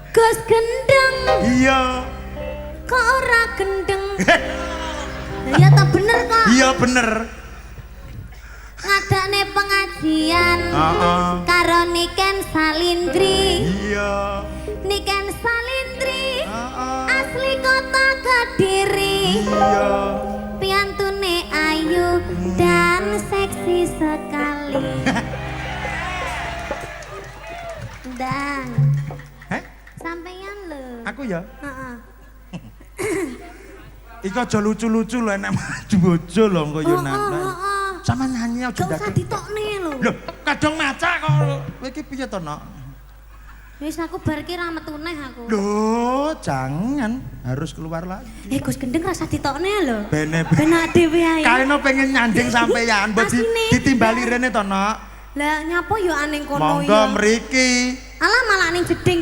Gus gendeng. Iya. Kok ora gendeng? Ya ta bener kok. Iya bener. Ngadakne pengajian. Karo Niken Salindri. Iya. Niken Salindri. Asli kota Kediri. Iya. Piantune ayu dan seksi sekali. Dan sampeyan lho. Aku ya? Heeh. Iku aja lucu-lucu lho enak maju bojo lho engko yo nak. Sama nyanyi aja ndak. Gak usah ditokne lho. Lho, kadang maca kok. Kowe iki piye to, Nok? Wis aku bar ki ra metu neh aku. Loh, jangan harus keluar lagi. Gus Gendeng rasa ditokne lho. Bene. Benak dhewe ae. Kaeno pengen nyanding sampeyan, mbok ditimbali rene to, Nok. Lah nyapa yo aning kono Monggo mriki. Alah malah ning jeding